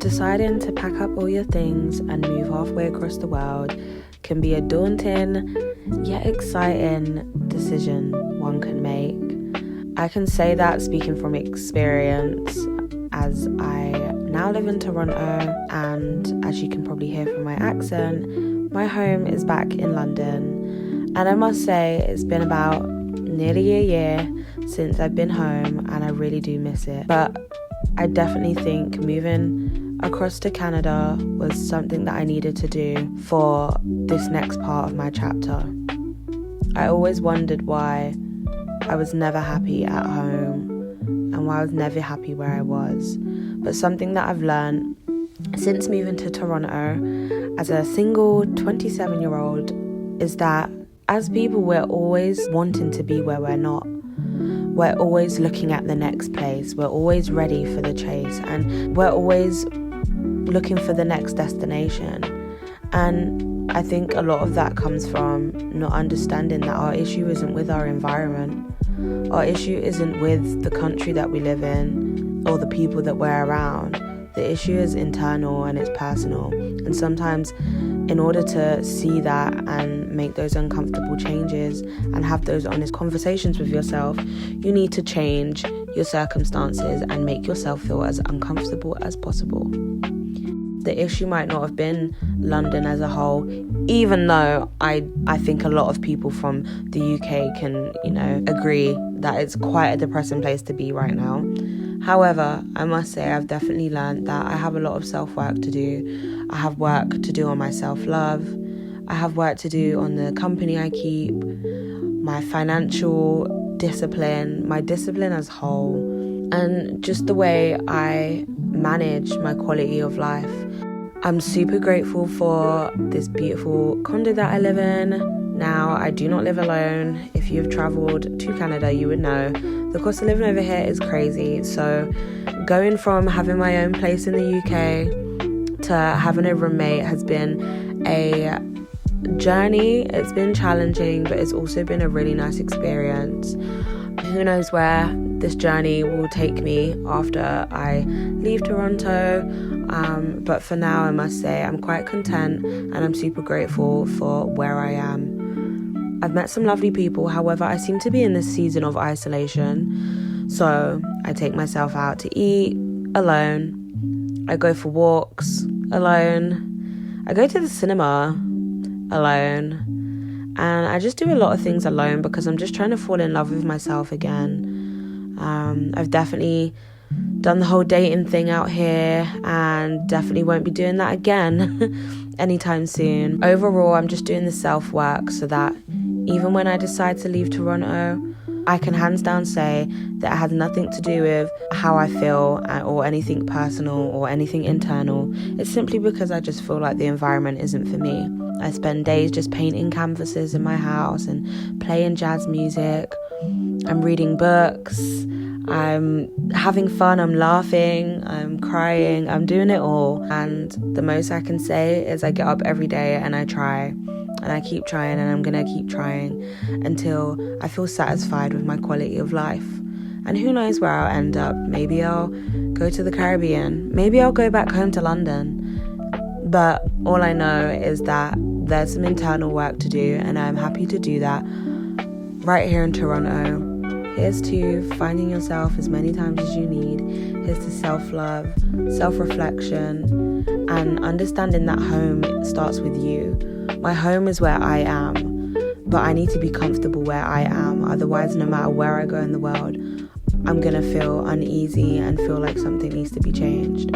Deciding to pack up all your things and move halfway across the world can be a daunting yet exciting decision one can make. I can say that speaking from experience, as I now live in Toronto, and as you can probably hear from my accent, my home is back in London. And I must say it's been about nearly a year since I've been home, and I really do miss it. But I definitely think moving across to Canada was something that I needed to do for this next part of my chapter. I always wondered why I was never happy at home and why I was never happy where I was. But something that I've learned since moving to Toronto as a single 27-year-old is that as people, we're always wanting to be where we're not. We're always looking at the next place. We're always ready for the chase, and we're always looking for the next destination. And I think a lot of that comes from not understanding that our issue isn't with our environment. Our issue isn't with the country that we live in or the people that we're around. The issue is internal and it's personal. And sometimes in order to see that and make those uncomfortable changes and have those honest conversations with yourself, you need to change your circumstances and make yourself feel as uncomfortable as possible. The issue might not have been London as a whole, even though I think a lot of people from the UK can, agree that it's quite a depressing place to be right now. However, I must say I've definitely learned that I have a lot of self-work to do. I have work to do on my self-love. I have work to do on the company I keep, my financial discipline, my discipline as a whole, and just the way I manage my quality of life. I'm super grateful for this beautiful condo that I live in. Now, I do not live alone. If you've travelled to Canada, you would know the cost of living over here is crazy. So going from having my own place in the UK to having a roommate has been a journey. It's been challenging, but it's also been a really nice experience. Who knows where this journey will take me after I leave Toronto. But for now, I must say I'm quite content and I'm super grateful for where I am. I've met some lovely people. However, I seem to be in this season of isolation. So I take myself out to eat alone. I go for walks alone. I go to the cinema alone. And I just do a lot of things alone because I'm just trying to fall in love with myself again. I've definitely done the whole dating thing out here and definitely won't be doing that again anytime soon. Overall, I'm just doing the self-work so that even when I decide to leave Toronto, I can hands down say that it has nothing to do with how I feel or anything personal or anything internal. It's simply because I just feel like the environment isn't for me. I spend days just painting canvases in my house and playing jazz music. I'm reading books. I'm having fun. I'm laughing. I'm crying. I'm doing it all. And the most I can say is I get up every day and I try. And I keep trying, and I'm going to keep trying until I feel satisfied with my quality of life. And who knows where I'll end up. Maybe I'll go to the Caribbean. Maybe I'll go back home to London. But all I know is that there's some internal work to do, and I'm happy to do that right here in Toronto. Here's to finding yourself as many times as you need. Here's to self-love, self-reflection, and understanding that home starts with you. My home is where I am, but I need to be comfortable where I am. Otherwise, no matter where I go in the world, I'm going to feel uneasy and feel like something needs to be changed.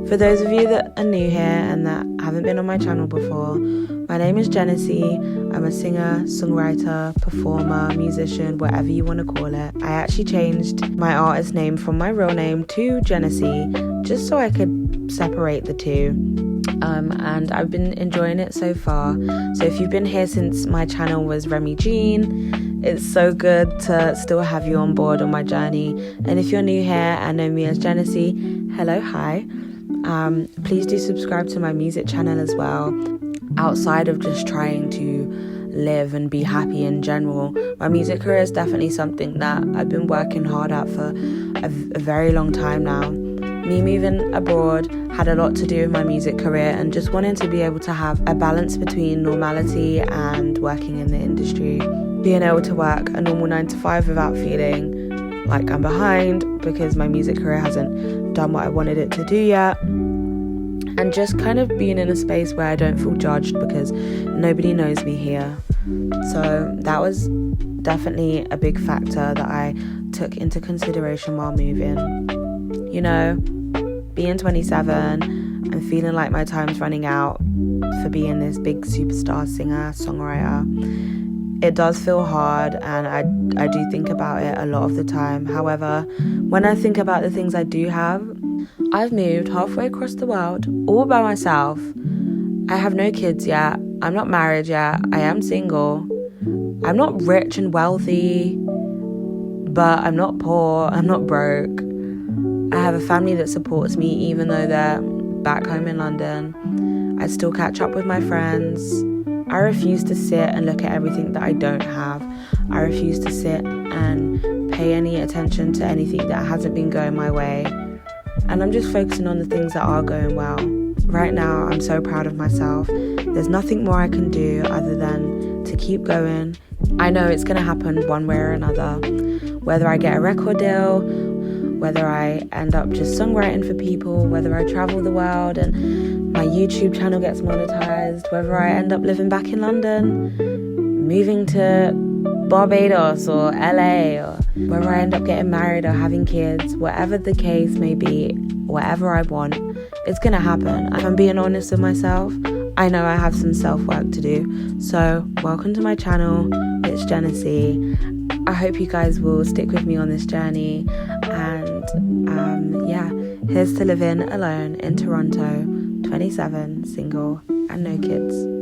For those of you that are new here and that haven't been on my channel before, my name is Jeenies. I'm a singer, songwriter, performer, musician, whatever you want to call it. I actually changed my artist name from my real name to Jeenies just so I could separate the two. And I've been enjoying it so far. So if you've been here since my channel was Remy Jean, it's so good to still have you on board on my journey. And if you're new here and know me as Jeenies, hello, hi. Please do subscribe to my music channel as well. Outside of just trying to live and be happy in general, my music career is definitely something that I've been working hard at for a very long time now. Me moving abroad had a lot to do with my music career and just wanting to be able to have a balance between normality and working in the industry. Being able to work a normal 9 to 5 without feeling like I'm behind because my music career hasn't done what I wanted it to do yet. And just kind of being in a space where I don't feel judged because nobody knows me here. So that was definitely a big factor that I took into consideration while moving. You know, being 27 and feeling like my time's running out for being this big superstar singer, songwriter, it does feel hard, and I do think about it a lot of the time. However, when I think about the things I do have, I've moved halfway across the world all by myself. I have no kids yet. I'm not married yet. I am single. I'm not rich and wealthy, but I'm not poor. I'm not broke. I have a family that supports me even though they're back home in London. I still catch up with my friends. I refuse to sit and look at everything that I don't have. I refuse to sit and pay any attention to anything that hasn't been going my way. And I'm just focusing on the things that are going well. Right now, I'm so proud of myself. There's nothing more I can do other than to keep going. I know it's going to happen one way or another. Whether I get a record deal, whether I end up just songwriting for people, whether I travel the world and my YouTube channel gets monetized, whether I end up living back in London, moving to Barbados or LA, or whether I end up getting married or having kids, whatever the case may be, whatever I want, it's gonna happen. If I'm being honest with myself, I know I have some self-work to do. So welcome to my channel, it's Jeenies. I hope you guys will stick with me on this journey, and here's to living alone in Toronto, 27, single and no kids.